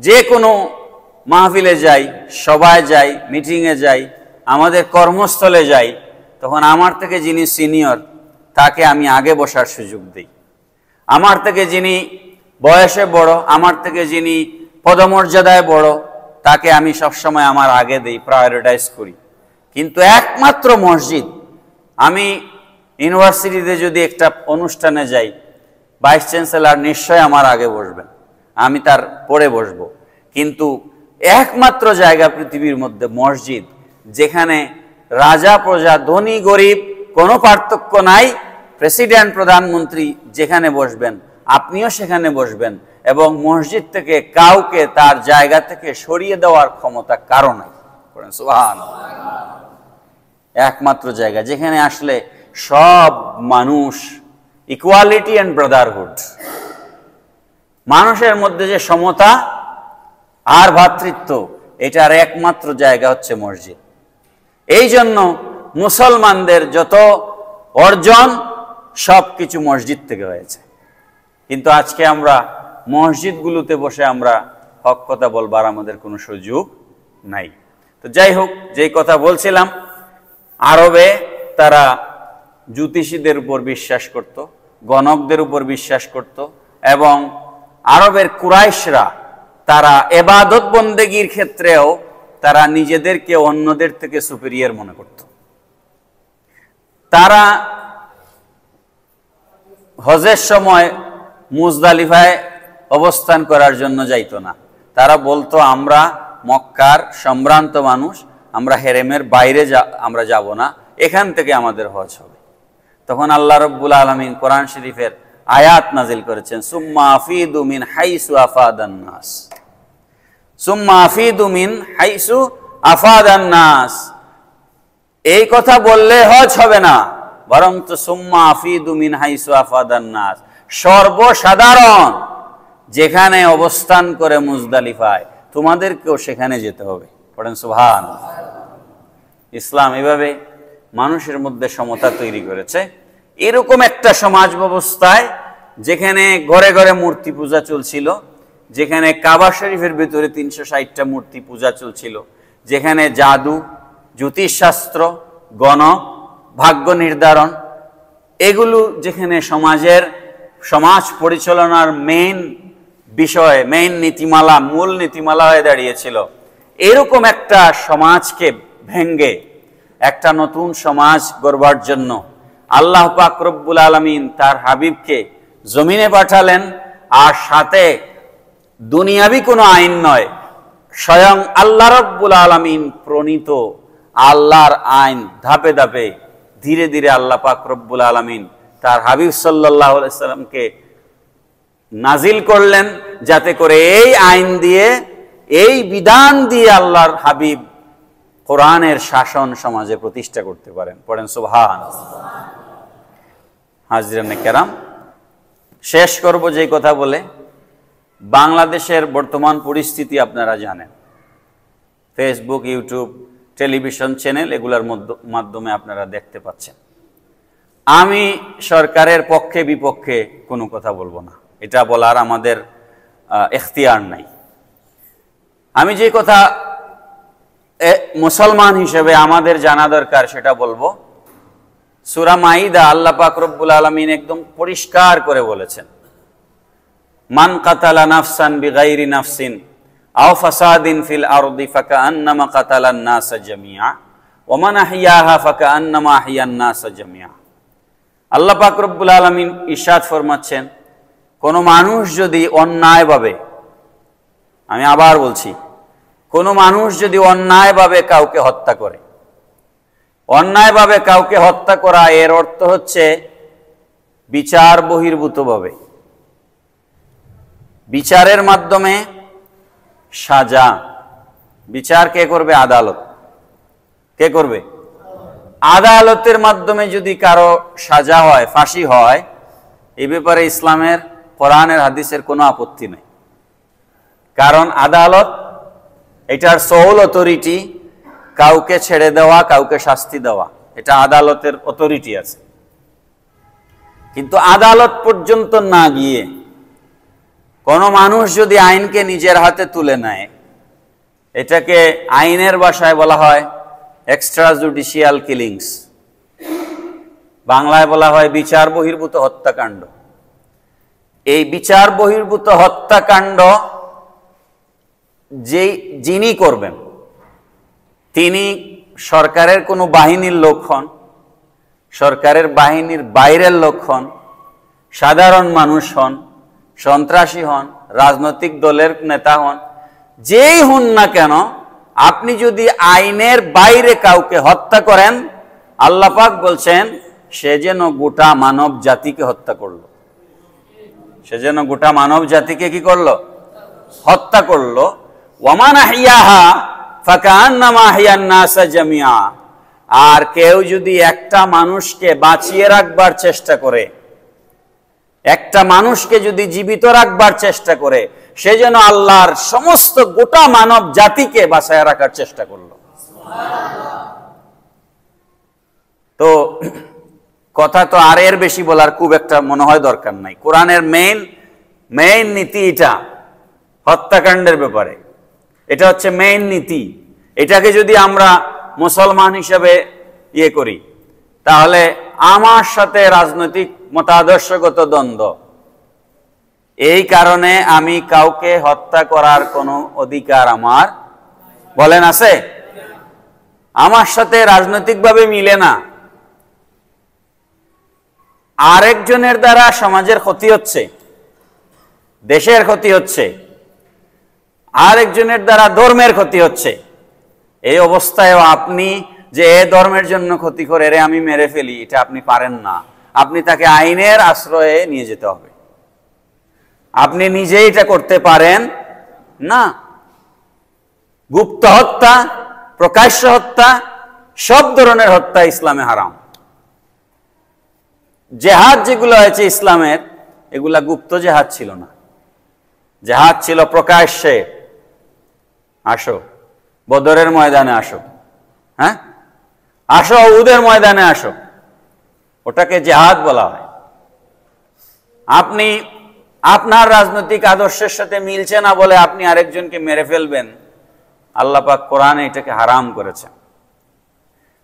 যে কোনো মাহফিলে যাই, সভায় যাই, মিটিংয়ে যাই, আমাদের কর্মস্থলে যাই, তখন আমার থেকে যিনি সিনিয়র তাকে আমি আগে বসার সুযোগ দিই। আমার থেকে যিনি বয়সে বড়, আমার থেকে যিনি পদমর্যাদায় বড়, তাকে আমি সবসময় আমার আগে দিই, প্রায়োরিটাইজ করি। কিন্তু একমাত্র মসজিদ, আমি ইউনিভার্সিটিতে যদি একটা অনুষ্ঠানে যাই, ভাইস চ্যান্সেলর নিশ্চয় আমার আগে বসবেন, আমি তার পরে বসব। কিন্তু একমাত্র জায়গা পৃথিবীর মধ্যে মসজিদ, যেখানে রাজা প্রজা ধনী গরিব কোনো পার্থক্য নাই, প্রেসিডেন্ট প্রধানমন্ত্রী যেখানে বসবেন আপনিও সেখানে বসবেন, এবং মসজিদ থেকে কাউকে তার জায়গা থেকে সরিয়ে দেওয়ার ক্ষমতা কারো নাই। সুবহানাল্লাহ। একমাত্র জায়গা যেখানে আসলে সব মানুষ, ইকুয়ালিটি অ্যান্ড ব্রাদারহুড, মানুষের মধ্যে যে সমতা আর ভ্রাতৃত্ব, এটার একমাত্র জায়গা হচ্ছে মসজিদ। এই জন্য মুসলমানদের যত অর্জন সব কিছু মসজিদ থেকে হয়েছে। কিন্তু আজকে আমরা মসজিদগুলোতে বসে আমরা হক কথা বলবার আমাদের কোনো সুযোগ নাই। তো যাই হোক, যেই কথা বলছিলাম, আরবে তারা জ্যোতিষীদের উপর বিশ্বাস করত, গণকদের উপর বিশ্বাস করত, এবং আরবের কুরাইশরা তারা এবাদত বন্দেগীর ক্ষেত্রেও তারা নিজেদেরকে অন্যদের থেকে সুপিরিয়র মনে করত। তারা হজের সময় মুজদালিফায় অবস্থান করার জন্য যাইতো না। তারা বলতো, আমরা মক্কার সম্ভ্রান্ত মানুষ, আমরা হেরেমের বাইরে আমরা যাব না, এখান থেকে আমাদের হজ হবে। তখন আল্লাহ রাব্বুল আলামিন কোরআন শরীফের আয়াত নাজিল করেছেন, সুম্মা আফিদু মিন হাইসু আফাদান নাস, সুম্মা আফিদু মিন হাইসু আফাদান নাস। এই কথা বললে হজ হবে না, বরং তো সুম্মা আফিদু মিন হাইসু আফাদান নাস, সর্বসাধারণ যেখানে অবস্থান করে মুজদালিফায়, তোমাদেরকেও সেখানে যেতে হবে। পড়েন সুবহানাল্লাহ। ইসলাম এভাবে মানুষের মধ্যে সমতা তৈরি করেছে। এরকম একটা সমাজ ব্যবস্থায় যেখানে ঘরে ঘরে মূর্তি পূজা চলছিল, যেখানে কাবা শরীফের ভিতরে 360টা মূর্তি পূজা চলছিল, যেখানে জাদু, জ্যোতিষশাস্ত্র, গণক, ভাগ্য নির্ধারণ, এগুলো যেখানে সমাজ পরিচালনার মেইন বিষয়, মেইন নীতিমালা, মূল নীতিমালা হয়ে দাঁড়িয়েছিল। এরকম একটা সমাজকে ভেঙ্গে একটা নতুন সমাজ গড়বার জন্য আল্লাহ পাক রব্বুল আলামিন তার হাবিবকে জমিনে পাঠালেন। আর সাথে দুনিয়াবি কোনো আইন নয়, স্বয়ং আল্লাহ রব্বুল আলামিন প্রণীত আল্লাহর আইন ধাপে ধাপে ধীরে ধীরে আল্লাহ পাক রব্বুল আলামিন তার হাবিব সাল্লাল্লাহু আলাইহি সাল্লামকে নাজিল করলেন, যাতে করে এই আইন দিয়ে, এই বিধান দিয়ে আল্লাহর হাবিব কোরআনের শাসন সমাজে প্রতিষ্ঠা করতে পারেন। পড়েন সুবহানাল্লাহ। হাজরানে কেরাম, শেষ করব যে কথা বলে, বাংলাদেশের বর্তমান পরিস্থিতি আপনারা জানেন। ফেসবুক, ইউটিউব, টেলিভিশন চ্যানেল এগুলোর মাধ্যমে আপনারা দেখতে পাচ্ছেন। আমি সরকারের পক্ষে বিপক্ষে কোনো কথা বলবো না, এটা বলার আমাদের এখতিয়ার নাই। আমি যে কথা মুসলমান হিসেবে আমাদের জানা দরকার সেটা বলবো। সূরা মাইদা আল্লাহ পাক রব্বুল আলামিন একদম পরিষ্কার করে বলেছেন, মান কাতালা নাফসান বিগাইরি নাফসিন আও ফাসাদিন ফিল আরদি ফাকান্নামা কাতালান নাস জামিআ ওয়া মান আহইয়াহা ফাকান্নামা আহইয়ান নাস জামিআ। আল্লাহ পাক রব্বুল আলামিন ইরশাদ ফরমাচ্ছেন, কোনো মানুষ যদি অন্যায়ভাবে, আমি আবার বলছি, কোনো মানুষ যদি অন্যায়ভাবে কাউকে হত্যা করে, অন্যায়ভাবে কাউকে হত্যা করা এর অর্থ হচ্ছে বিচার বহির্ভূতভাবে, বিচারের মাধ্যমে সাজা। বিচার কে করবে? আদালত। কে করবে? আদালতের মাধ্যমে যদি কারো সাজা হয়, ফাঁসি হয়, এই ব্যাপারে ইসলামের, কোরআনের, হাদিসের কোনো আপত্তি নেই। কারণ আদালত, এটার সোল অথরিটি কাউকে ছেড়ে দেওয়া, কাউকে শাস্তি দেওয়া, এটা আদালতের অথরিটি আছে। কিন্তু আদালত পর্যন্ত না গিয়ে কোনো মানুষ যদি আইনকে নিজের হাতে তুলে নেয়, এটাকে আইনের ভাষায় বলা হয় এক্সট্রা জুডিশিয়াল কিলিংস, বাংলায় বলা হয় বিচার বহির্ভূত হত্যাকাণ্ড। এই বিচার বহির্ভূত হত্যাকাণ্ড যিনি করবেন তিনি সরকারের কোনো বাহিনীর লোক হন, সরকারের বাহিনীর বাইরের লোক হন, সাধারণ মানুষ হন, সন্ত্রাসী হন, রাজনৈতিক দলের নেতা হন, যেই হন না কেন, আপনি যদি আইনের বাইরে কাউকে হত্যা করেন, আল্লাহ পাক বলছেন সে যেন গোটা মানব জাতিকে হত্যা করলো। সে যেন গোটা মানব জাতিকে কি করলো? হত্যা করলো। ওয়ামান আহইয়াহা ফাকান্নামা আহইয়ান নাস জামিআ। আর কেউ যদি একটা মানুষকে বাঁচিয়ে রাখবার চেষ্টা করে, একটা মানুষকে যদি জীবিত রাখবার চেষ্টা করে, সে যেন আল্লাহর সমস্ত গোটা মানব জাতিকে বাঁচায় রাখার চেষ্টা করলো। তো কথা তো আর এর বেশি বলার খুব একটা মনে হয় দরকার নাই। কোরআনের মেইন নীতি এটা, হত্যাকাণ্ডের ব্যাপারে এটা হচ্ছে মেইন নীতি। এটাকে যদি আমরা মুসলমান হিসেবে ইয়ে করি, তাহলে আমার সাথে রাজনৈতিক মতাদর্শগত দ্বন্দ্ব, এই কারণে আমি কাউকে হত্যা করার কোনো অধিকার আমার, বলেন, আছে? আমার সাথে রাজনৈতিকভাবে মিলে না। আরেকজনের দ্বারা সমাজের ক্ষতি হচ্ছে, দেশের ক্ষতি হচ্ছে, আরেকজনের দ্বারা ধর্মের ক্ষতি হচ্ছে। এই অবস্থায়ও আপনি যে এ ধর্মের জন্য ক্ষতি করে রে আমি মেরে ফেলি, এটা আপনি পারেন না। আপনি তাকে আইনের আশ্রয়ে নিয়ে যেতে হবে। আপনি নিজেই এটা করতে পারেন না। গুপ্ত হত্যা, প্রকাশ্য হত্যা, সব ধরনের হত্যা ইসলামে হারাম। জেহাদ যেগুলো হয়েছে ইসলামের, এগুলা গুপ্ত জেহাদ ছিল না। জেহাদ ছিল প্রকাশ্যে, আসো বদরের ময়দানে আসো, হ্যাঁ আসো উহুদের ময়দানে আসো, ওটাকে জেহাদ বলা হয়। আপনি আপনার রাজনৈতিক আদর্শের সাথে মিলছে না বলে আপনি আরেকজনকে মেরে ফেলবেন, আল্লাহ পাক কোরআনে এটাকে হারাম করেছেন।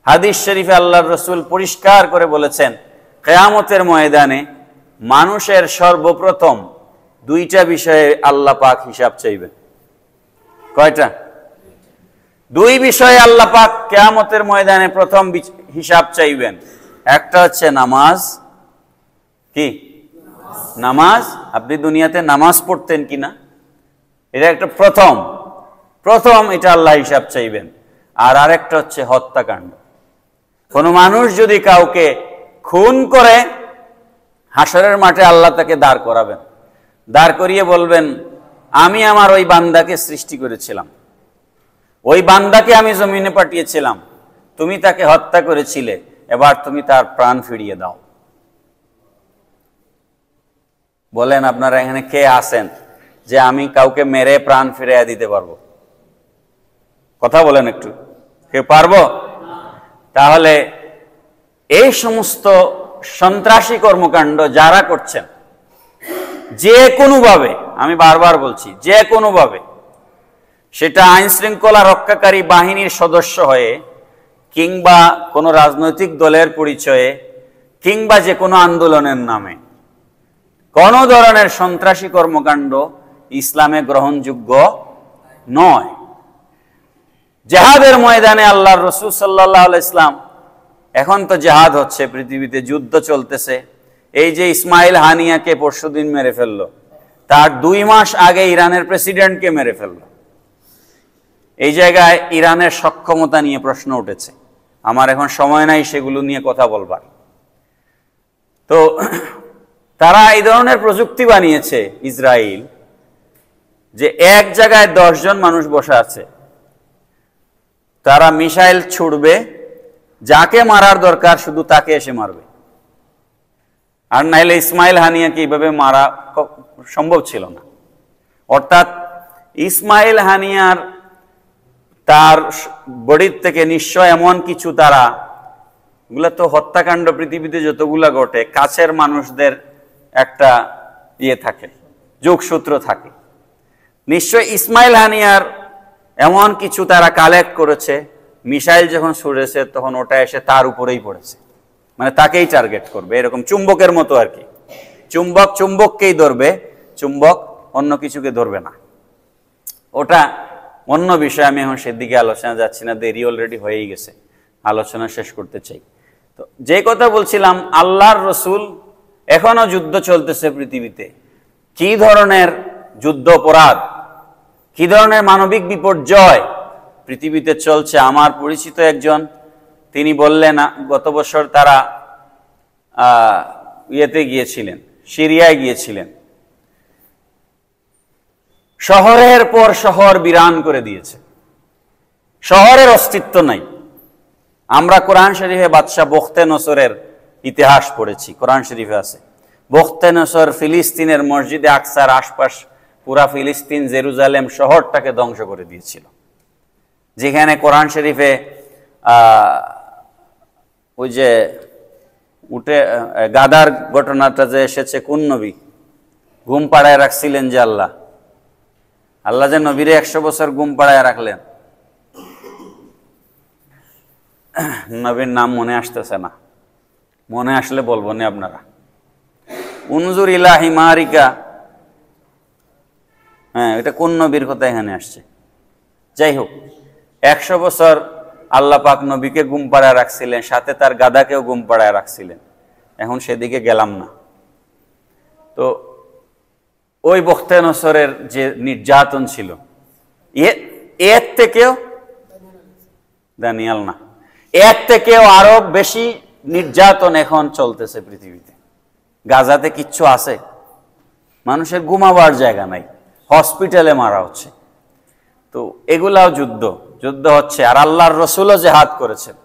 হাদিস শরীফে আল্লাহর রাসূল পরিষ্কার করে বলেছেন, কিয়ামতের ময়দানে মানুষের সর্বপ্রথম দুইটা বিষয়ে আল্লাহ পাক হিসাব চাইবেন। কয়টা? দুই বিষয়ে আল্লাহ পাক কিয়ামতের ময়দানে প্রথম হিসাব চাইবেন। একটা হচ্ছে নামাজ। কি নামাজ? আপনি দুনিয়াতে নামাজ পড়তেন কিনা, এটা একটা প্রথম এটা আল্লাহ হিসাব চাইবেন। আর আরেকটা হচ্ছে হত্যাকাণ্ড। কোন মানুষ যদি কাউকে খুন করে, হাসরের মাঠে আল্লাহ তাকে দাঁড় করাবেন, দাঁড় করিয়ে বলবেন, আমি আমার ওই বান্দাকে সৃষ্টি করেছিলাম, ওই বান্দাকে আমি জমিনে পাঠিয়েছিলাম, তুমি তাকে হত্যা করেছিলে, এবার তুমি তার প্রাণ ফিরিয়ে দাও। বলেন আপনারা এখানে কে আছেন যে আমি কাউকে মেরে প্রাণ ফিরিয়ে দিতে পারবো? কথা বলেন একটু, কেউ পারবো? তাহলে এই সমস্ত সন্ত্রাসী কর্মকাণ্ড যারা করছেন, যে কোনোভাবে, আমি বারবার বলছি, যে কোনোভাবে, সেটা আইন শৃঙ্খলা রক্ষাকারী বাহিনীর সদস্য হয়ে, কিংবা কোনো রাজনৈতিক দলের পরিচয়ে, কিংবা যে কোনো আন্দোলনের নামে, কোন ধরনের সন্ত্রাসী কর্মকাণ্ড ইসলামে গ্রহণযোগ্য নয়। জেহাদের ময়দানে আল্লাহর রাসূল সাল্লাল্লাহু আলাইহি ইসলাম, এখন তো জেহাদ হচ্ছে, পৃথিবীতে যুদ্ধ চলতেছে। এই যে ইসমাইল হানিয়াকে পরশুদিন মেরে ফেললো, তার 2 মাস আগে ইরানের প্রেসিডেন্টকে মেরে ফেললো। এই জায়গায় ইরানের সক্ষমতা নিয়ে প্রশ্ন উঠেছে। আমার এখন সময় নাই সেগুলো নিয়ে কথা বলবার। তো তারা এই ধরনের প্রযুক্তি বানিয়েছে ইসরায়েল, যে এক জায়গায় 10 জন মানুষ বসে আছে, তারা মিসাইল ছুড়বে, যাকে মারার দরকার শুধু তাকে এসে মারবে। আর নাইলে ইসমাইল হানিয়াকে এইভাবে মারা সম্ভব ছিল না। অর্থাৎ ইসমাইল হানিয়ার তার বডির থেকে নিশ্চয় এমন কিছু, তারা এগুলা তো হত্যাকাণ্ড পৃথিবীতে যতগুলা ঘটে, কাছের মানুষদের একটা থাকে, যোগসূত্র থাকে। নিশ্চয় ইসমাইল হানিয়ার এমন কিছু তারা কালেক্ট করেছে, মিসাইল যখন ছুড়েছে তখন ওটা এসে তার উপরেই পড়েছে, মানে তাকেই টার্গেট করবে, এরকম চুম্বকের মতো আর কি। চুম্বক চুম্বককেই ধরবে, চুম্বক অন্য কিছুকে ধরবে না। ওটা অন্য বিষয়, আমি এখন সেদিকে আলোচনা যাচ্ছি না, দেরি অলরেডি হয়েই গেছে, আলোচনা শেষ করতে চাই। তো যে কথা বলছিলাম, আল্লাহর রসুল, এখনো যুদ্ধ চলতেছে পৃথিবীতে। কি ধরনের যুদ্ধ অপরাধ, কি ধরনের মানবিক বিপর্যয় পৃথিবীতে চলছে। আমার পরিচিত একজন, তিনি বললেন গত বছর তারা ইয়েতে গিয়েছিলেন, সিরিয়ায় গিয়েছিলেন, শহরের পর শহর বিরান করে দিয়েছে, শহরের অস্তিত্ব নাই। আমরা কোরআন শরীফে বাদশাহ বখতে নসরের ইতিহাস পড়েছি, কোরআন শরীফে আছে। বখতে নসর ফিলিস্তিনের মসজিদে আকসার আশপাশ পুরা ফিলিস্তিন, জেরুজালেম শহরটাকে ধ্বংস করে দিয়েছিল। যেখানে কোরআন শরীফে ওই যে উঠে গাদার ঘটনাটা যে এসেছে, কোন নবী ঘুম পাড়ায় রাখছিলেন যে আল্লাহ যে নবীরে 100 বছর ঘুম পাড়ায় রাখলেন, নবীর নাম মনে আসতেছে না, মনে আসলে বলবো না আপনারা। উনজুর ইলা হিমারিকা, হ্যাঁ, এটা কোন নবীর কথা এখানে আসছে? যাই হোক, 100 বছর আল্লাহ পাক নবীকে ঘুম পাড়ায় রাখছিলেন, সাথে তার গাদাকেও ঘুম পাড়ায় রাখছিলেন। এখন সেদিকে গেলাম না। তো ওই বখতে নসরের যে নির্যাতন ছিল, এর থেকেও, দানিয়াল না, এর থেকেও আরো বেশি নির্যাতন এখন চলতেছে পৃথিবীতে। গাজাতে কিচ্ছু আছে? মানুষের ঘুমাবার জায়গা নাই, হসপিটালে মারা হচ্ছে। তো এগুলাও যুদ্ধ হচ্ছে। আর আল্লাহর রসুলও জেহাদ করেছেন।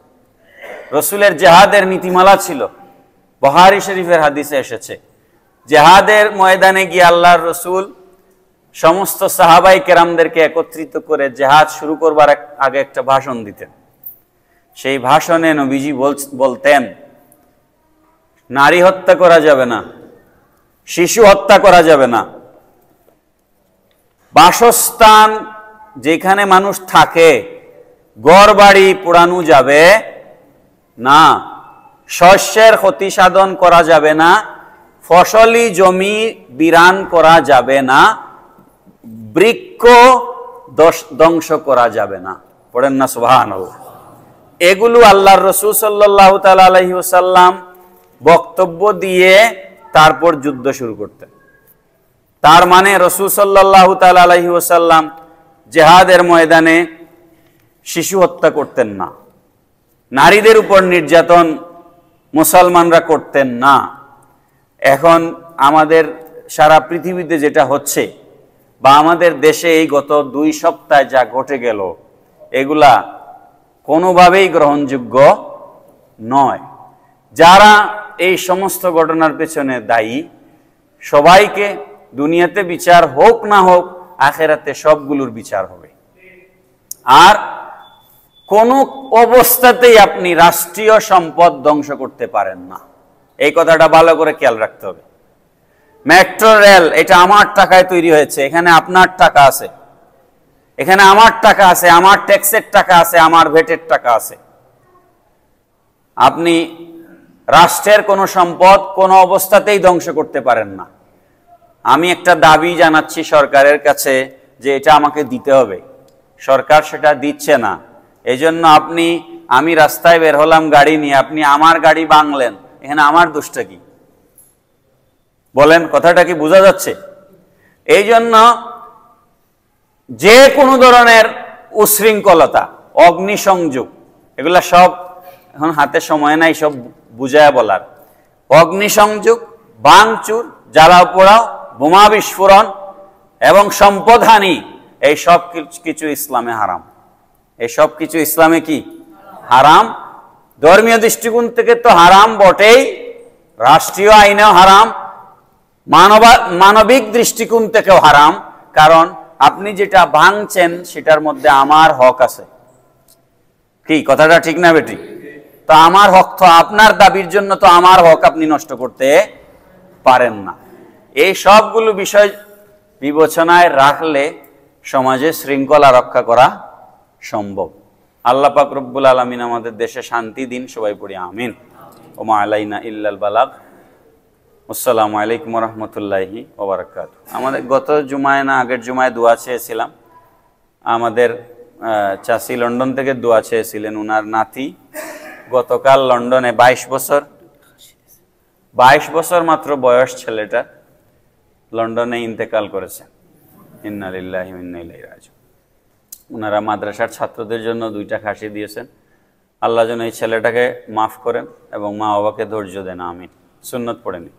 রসুলের জেহাদের নীতিমালা ছিল, বুখারী শরীফের হাদিসে এসেছে, জেহাদের ময়দানে গিয়ে আল্লাহর রসুল সমস্ত সাহাবাই কেরামদেরকে একত্রিত করে জেহাদ শুরু করবার আগে একটা ভাষণ দিতেন। সেই ভাষণে নবীজি বলতেন, নারী হত্যা করা যাবে না, শিশু হত্যা করা যাবে না, বাসস্থান যেখানে মানুষ থাকে, ঘর বাড়ি পোড়ানো যাবে না, শস্যের ক্ষতি সাধন করা যাবে না, ফসলি জমি বিরান করা যাবে না, বৃক্ষ ধ্বংস করা যাবে না। পড়েন না সুবহানাল্লাহ। এগুলো আল্লাহর রাসূল সাল্লাল্লাহু তাআলা আলাইহি ওয়াসাল্লাম বক্তব্য দিয়ে তারপর যুদ্ধ শুরু করতেন। তার মানে রাসূল সাল্লাল্লাহু তাআলা আলাইহি ওয়াসাল্লাম জিহাদের ময়দানে শিশু হত্যা করতেন না, নারীদের উপর নির্যাতন মুসলমানরা করতেন না। এখন আমাদের সারা পৃথিবীতে যেটা হচ্ছে বা আমাদের দেশে এই গত 2 সপ্তাহে যা ঘটে গেল, এগুলা কোনোভাবেই গ্রহণযোগ্য নয়। যারা এই সমস্ত ঘটনার পেছনে দায়ী, সবাইকে দুনিয়াতে বিচার হোক না হোক, আখেরাতে সবগুলোর বিচার হবে। আর কোন অবস্থাতেই আপনি রাষ্ট্রীয় সম্পদ ধ্বংস করতে পারেন না, এই কথাটা ভালো করে খেয়াল রাখতে হবে। মেট্রো রেল এটা আমার টাকায় তৈরি হয়েছে, এখানে আপনার টাকা আছে, এখানে আমার টাকা আছে, আমার ট্যাক্সের টাকা আছে, আমার ভ্যাটের টাকা আছে। আপনি রাষ্ট্রের কোনো সম্পদ কোনো অবস্থাতেই ধ্বংস করতে পারেন না। আমি একটা দাবি জানাচ্ছি সরকারের কাছে যে এটা আমাকে দিতে হবে, সরকার সেটা দিচ্ছে না। এই জন্য আমি রাস্তায় বের হলাম গাড়ি নিয়ে, আপনি আমার গাড়ি ভাঙলেন, এখানে আমার দোষটা কি? বলেন, কথাটা কি বোঝা যাচ্ছে? এই জন্য যে কোনো ধরনের উশৃঙ্খলতা, অগ্নিসংযোগ, এগুলা সব এখন হাতে সময় নাই সব বুঝায় বলার। অগ্নিসংযোগ, ভাঙচুর, জ্বালাও পোড়াও, বোমা বিস্ফোরণ এবং সম্পদহানি, এই সব কিছু ইসলামে হারাম। এই সব কিছু ইসলামে কি হারাম? ধর্মীয় দৃষ্টিকোণ থেকে তো হারাম বটেই, রাষ্ট্রীয় আইনেও হারাম, মানবিক দৃষ্টিকোণ থেকেও হারাম। কারণ আপনি যেটা ভাঙছেন সেটার মধ্যে আমার হক আছে। কি কথাটা ঠিক না বেটি? তো আমার হক তো আপনার দাবির জন্য তো আমার হক আপনি নষ্ট করতে পারেন না। এই সবগুলো বিষয় বিবেচনায় রাখলে সমাজে শৃঙ্খলা রক্ষা করা সম্ভব। আল্লাহ পাক রব্বুল আলামিন আমাদের দেশে শান্তি দিন, সবাই পড়ি আমিন। ওমা আলাইনা ইল্লাল বালাগ। আসসালামু আলাইকুম ওয়া রাহমাতুল্লাহি ওয়া বারাকাতুহু। আমাদের গত জুমায় না আগের জুমায় দোয়া চেয়েছিলাম, আমাদের চাচি লন্ডন থেকে দোয়া চেয়েছিলেন। উনার নাতি গতকাল লন্ডনে 22 বছর মাত্র বয়স ছেলেটা লন্ডনে ইন্তেকাল করেছেন। ইন্না লিল্লাহি ওয়া ইন্না ইলাইহি রাজিউন। উনারা মাদ্রাসার ছাত্রদের জন্য 2টা খাসি দিয়েছেন। আল্লাহ যেন এই ছেলেটাকে মাফ করেন এবং মা বাবাকে ধৈর্য দেন, আমিন। সুন্নত পড়েনি।